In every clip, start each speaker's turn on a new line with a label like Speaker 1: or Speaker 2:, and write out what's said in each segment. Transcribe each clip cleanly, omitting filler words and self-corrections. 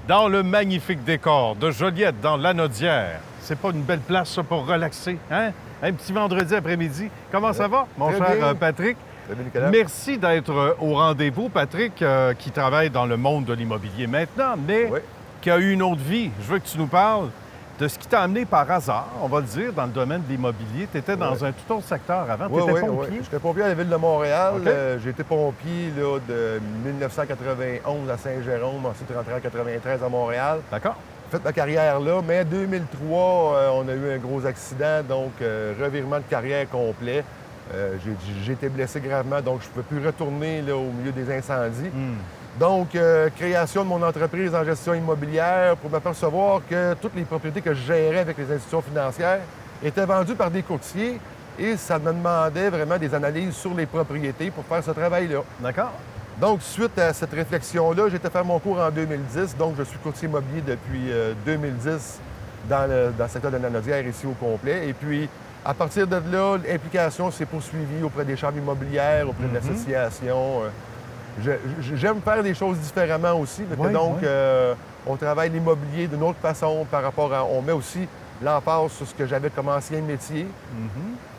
Speaker 1: dans le magnifique décor de Joliette, dans Lanaudière. C'est pas une belle place, ça, pour relaxer, hein? Un petit vendredi après-midi. Comment ça va, mon
Speaker 2: Très
Speaker 1: cher
Speaker 2: bien.
Speaker 1: Patrick?
Speaker 2: Salut, Nicolas.
Speaker 1: Merci d'être au rendez-vous, Patrick, qui travaille dans le monde de l'immobilier maintenant, mais
Speaker 2: Oui.
Speaker 1: qui a eu une autre vie. Je veux que tu nous parles de ce qui t'a amené par hasard, on va le dire, dans le domaine de l'immobilier. Tu étais dans un tout autre secteur avant. Tu
Speaker 2: Oui,
Speaker 1: étais
Speaker 2: oui,
Speaker 1: pompier.
Speaker 2: oui. J'étais pompier à la Ville de Montréal.
Speaker 1: OK.
Speaker 2: J'ai été pompier là, de 1991 à Saint-Jérôme, ensuite rentré en 93 à Montréal.
Speaker 1: D'accord?
Speaker 2: J'ai fait ma carrière là, mais en 2003, on a eu un gros accident, donc revirement de carrière complet. J'ai été blessé gravement, donc je ne pouvais plus retourner là, au milieu des incendies. Donc, création de mon entreprise en gestion immobilière pour m'apercevoir que toutes les propriétés que je gérais avec les institutions financières étaient vendues par des courtiers et ça me demandait vraiment des analyses sur les propriétés pour faire ce travail-là.
Speaker 1: D'accord.
Speaker 2: Donc, suite à cette réflexion-là, j'ai été faire mon cours en 2010. Donc, je suis courtier immobilier depuis 2010 dans le secteur de Lanaudière, ici au complet. Et puis, à partir de là, l'implication s'est poursuivie auprès des chambres immobilières, auprès de l'association. J'aime faire des choses différemment aussi.
Speaker 1: Oui,
Speaker 2: donc,
Speaker 1: oui.
Speaker 2: on travaille l'immobilier d'une autre façon par rapport à... On met aussi l'emphase sur ce que j'avais comme ancien métier.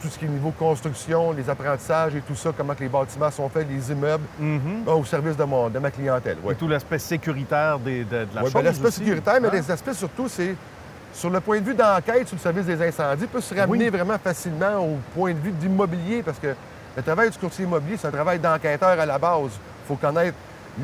Speaker 2: Tout ce qui est niveau construction, les apprentissages et tout ça, comment que les bâtiments sont faits, les immeubles, au service de ma clientèle.
Speaker 1: Et tout l'aspect sécuritaire de la
Speaker 2: Oui,
Speaker 1: chose
Speaker 2: l'aspect
Speaker 1: aussi.
Speaker 2: sécuritaire, mais
Speaker 1: Hein?
Speaker 2: les aspects surtout, c'est sur le point de vue d'enquête sur le service des incendies, peut se ramener vraiment facilement au point de vue d'immobilier, parce que le travail du courtier immobilier, c'est un travail d'enquêteur à la base. Il faut connaître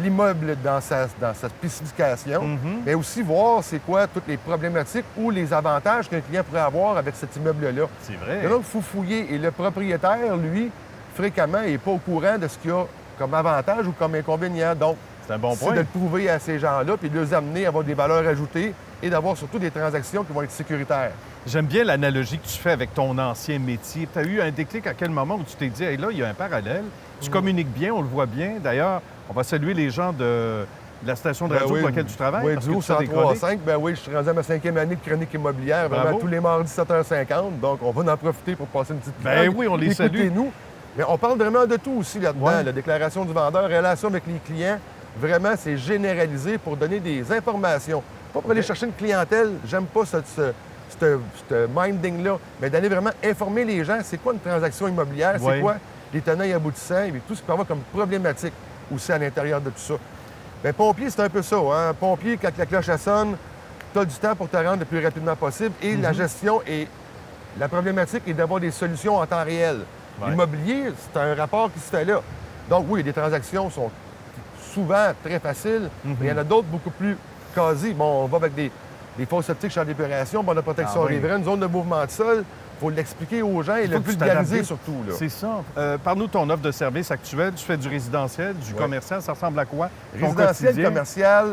Speaker 2: l'immeuble dans sa spécification, mais aussi voir c'est quoi toutes les problématiques ou les avantages qu'un client pourrait avoir avec cet immeuble-là.
Speaker 1: C'est vrai.
Speaker 2: Et donc, il faut fouiller. Et le propriétaire, lui, fréquemment, n'est pas au courant de ce qu'il y a comme avantage ou comme inconvénient. Donc,
Speaker 1: C'est un bon
Speaker 2: c'est
Speaker 1: point.
Speaker 2: de le prouver à ces gens-là, puis de les amener à avoir des valeurs ajoutées et d'avoir surtout des transactions qui vont être sécuritaires.
Speaker 1: J'aime bien l'analogie que tu fais avec ton ancien métier. Tu as eu un déclic à quel moment où tu t'es dit, hey, là, il y a un parallèle. Tu communiques bien, on le voit bien. D'ailleurs, on va saluer les gens de la station de radio pour laquelle tu travailles.
Speaker 2: Oui,
Speaker 1: parce
Speaker 2: du
Speaker 1: que
Speaker 2: haut
Speaker 1: tu fais des
Speaker 2: 103.5. Ben oui, je suis rendu à ma 5e année de chronique immobilière,
Speaker 1: Bravo.
Speaker 2: vraiment tous les mardis 7h50. Donc, on va en profiter pour passer une petite
Speaker 1: Ben
Speaker 2: chronique.
Speaker 1: oui, on les salue.
Speaker 2: Écoutez-nous. Mais on parle vraiment de tout aussi là-dedans.
Speaker 1: Ouais.
Speaker 2: La déclaration du vendeur, relation avec les clients. Vraiment, c'est généralisé pour donner des informations. Pas pour aller chercher une clientèle. J'aime pas ce minding-là. Mais d'aller vraiment informer les gens, c'est quoi une transaction immobilière,
Speaker 1: Ouais.
Speaker 2: c'est quoi les tenants et aboutissants, et tout ce qu'il peut y avoir comme problématique aussi à l'intérieur de tout ça. Bien, pompier, c'est un peu ça. Hein? Pompier, quand la cloche sonne, tu as du temps pour te rendre le plus rapidement possible. Et la gestion et la problématique est d'avoir des solutions en temps réel.
Speaker 1: Ouais.
Speaker 2: L'immobilier, c'est un rapport qui se fait là. Donc oui, les transactions sont souvent très faciles, mais il y en a d'autres beaucoup plus quasi. Bon, on va avec des fosses optiques champ d'épuration, bon, la protection
Speaker 1: Ah oui.
Speaker 2: riveraine, une zone de mouvement de sol. Il faut l'expliquer aux gens et
Speaker 1: Il
Speaker 2: le
Speaker 1: faut que tu
Speaker 2: vulgariser
Speaker 1: t'adaptes.
Speaker 2: surtout. Là.
Speaker 1: C'est ça. Parle-nous de ton offre de service actuelle. Tu fais du résidentiel, du commercial. Ça ressemble à quoi? Ton
Speaker 2: Résidentiel,
Speaker 1: quotidien?
Speaker 2: commercial,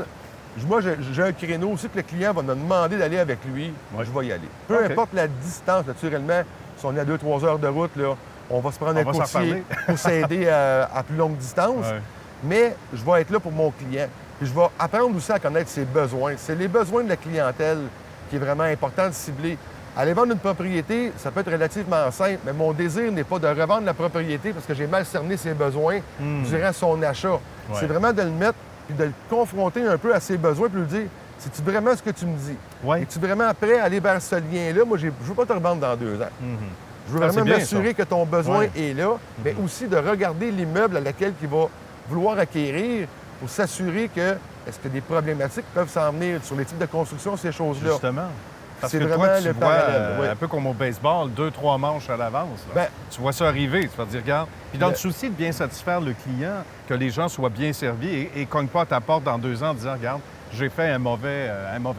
Speaker 2: moi, j'ai un créneau aussi que le client va me demander d'aller avec lui.
Speaker 1: Ouais.
Speaker 2: Je vais y aller. Peu
Speaker 1: OK.
Speaker 2: importe la distance, naturellement, si on est à 2-3 heures de route, là, on va se prendre
Speaker 1: On
Speaker 2: un
Speaker 1: va s'en
Speaker 2: courtier
Speaker 1: reparler.
Speaker 2: pour s'aider à plus longue distance.
Speaker 1: Ouais.
Speaker 2: Mais je vais être là pour mon client. Puis je vais apprendre aussi à connaître ses besoins. C'est les besoins de la clientèle qui est vraiment important de cibler. Aller vendre une propriété, ça peut être relativement simple, mais mon désir n'est pas de revendre la propriété parce que j'ai mal cerné ses besoins durant son achat. C'est vraiment de le mettre puis de le confronter un peu à ses besoins puis lui dire, c'est-tu vraiment ce que tu me dis?
Speaker 1: Ouais.
Speaker 2: Es-tu vraiment prêt à aller vers ce lien-là? Moi, je ne veux pas te revendre dans 2 ans. Je veux
Speaker 1: Ah,
Speaker 2: vraiment
Speaker 1: c'est bien,
Speaker 2: m'assurer
Speaker 1: ça.
Speaker 2: que ton besoin
Speaker 1: Ouais.
Speaker 2: est là, mais aussi de regarder l'immeuble à laquelle il va vouloir acquérir pour s'assurer que est-ce que des problématiques peuvent s'en venir sur les types de construction, ces choses-là.
Speaker 1: Justement. Parce
Speaker 2: C'est
Speaker 1: que toi,
Speaker 2: vraiment
Speaker 1: tu
Speaker 2: le
Speaker 1: vois,
Speaker 2: parallèle, oui.
Speaker 1: un peu comme au baseball, 2-3 manches à l'avance. là.
Speaker 2: Ben-
Speaker 1: Tu vois ça arriver, tu vas te dire, regarde. Puis dans
Speaker 2: Le-
Speaker 1: le souci de bien satisfaire le client, que les gens soient bien servis et cognent pas à ta porte dans 2 ans en disant, regarde, j'ai fait un mauvais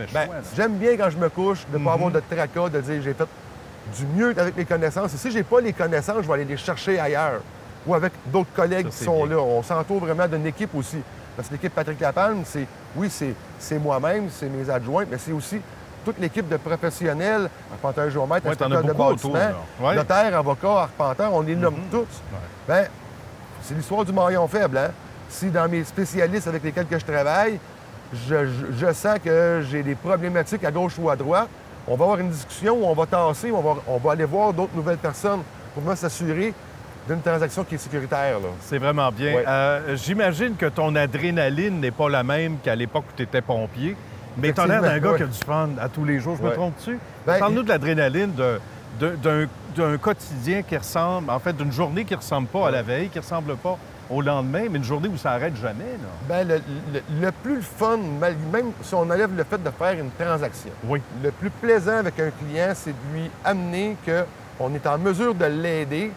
Speaker 1: choix.
Speaker 2: Ben,
Speaker 1: là.
Speaker 2: j'aime bien quand je me couche de ne pas avoir de tracas, de dire j'ai fait du mieux avec mes connaissances. Et si j'ai pas les connaissances, je vais aller les chercher ailleurs ou avec d'autres collègues
Speaker 1: Ça,
Speaker 2: qui
Speaker 1: c'est
Speaker 2: sont
Speaker 1: bien.
Speaker 2: là. On s'entoure vraiment d'une équipe aussi. Parce que l'équipe Patrick Lapalme, c'est moi-même, c'est mes adjoints, mais c'est aussi toute l'équipe de professionnels, arpenteurs, géomètres,
Speaker 1: Ouais, t'en as
Speaker 2: inspecteurs de
Speaker 1: beaucoup
Speaker 2: bâtiments,
Speaker 1: autour, là. Ouais.
Speaker 2: notaires, avocats, arpenteurs, on les nomme tous. Bien, c'est l'histoire du maillon faible. Hein? Si dans mes spécialistes avec lesquels que je travaille, je sens que j'ai des problématiques à gauche ou à droite, on va avoir une discussion où on va tasser, on va aller voir d'autres nouvelles personnes pour vraiment s'assurer d'une transaction qui est sécuritaire. Là.
Speaker 1: C'est vraiment bien.
Speaker 2: Ouais.
Speaker 1: J'imagine que ton adrénaline n'est pas la même qu'à l'époque où tu étais pompier. Mais tu as l'air d'un
Speaker 2: Effectivement,
Speaker 1: gars qui a du fun à tous les jours. Je me
Speaker 2: Ouais.
Speaker 1: trompe-tu?
Speaker 2: Ben,
Speaker 1: Parle-nous de l'adrénaline d'un quotidien qui ressemble, en fait, d'une journée qui ressemble pas à la veille, qui ressemble pas au lendemain, mais une journée où ça n'arrête jamais. Là.
Speaker 2: Ben, le plus fun, même si on enlève le fait de faire une transaction,
Speaker 1: Oui.
Speaker 2: le plus plaisant avec un client, c'est de lui amener qu'on est en mesure de l'aider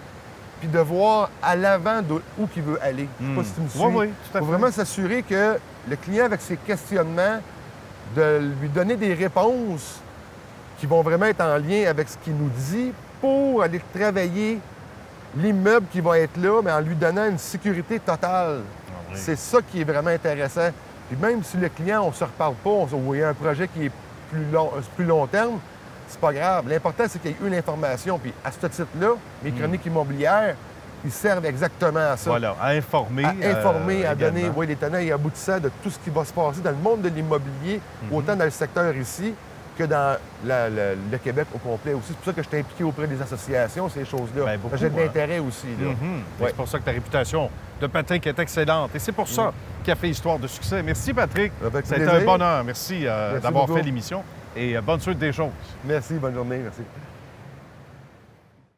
Speaker 2: puis de voir à l'avant où il veut aller. Je sais pas si tu me suis.
Speaker 1: Oui, oui, tout
Speaker 2: Il
Speaker 1: à
Speaker 2: faut
Speaker 1: fait.
Speaker 2: vraiment s'assurer que le client, avec ses questionnements, de lui donner des réponses qui vont vraiment être en lien avec ce qu'il nous dit pour aller travailler l'immeuble qui va être là, mais en lui donnant une sécurité totale.
Speaker 1: oui.
Speaker 2: C'est ça qui est vraiment intéressant. Puis même si le client, on ne se reparle pas, il y a un projet qui est plus long terme, c'est pas grave. L'important, c'est qu'il y ait une information. Puis à ce titre-là, mes chroniques immobilières, ils servent exactement à ça.
Speaker 1: Voilà, à informer.
Speaker 2: À donner
Speaker 1: également.
Speaker 2: les tenants et aboutissants de tout ce qui va se passer dans le monde de l'immobilier, autant dans le secteur ici que dans le Québec au complet aussi. C'est pour ça que je suis impliqué auprès des associations, ces choses-là.
Speaker 1: Ben, beaucoup,
Speaker 2: J'ai de l'intérêt aussi. Là.
Speaker 1: Mhm. C'est pour ça que ta réputation de Patrick est excellente. Et c'est pour ça qu'il a fait histoire de succès. Merci, Patrick.
Speaker 2: Avec
Speaker 1: Ça a été
Speaker 2: plaisir.
Speaker 1: un bonheur. Merci, d'avoir
Speaker 2: beaucoup.
Speaker 1: fait l'émission. Et bonne suite des choses.
Speaker 2: Merci, bonne journée. Merci.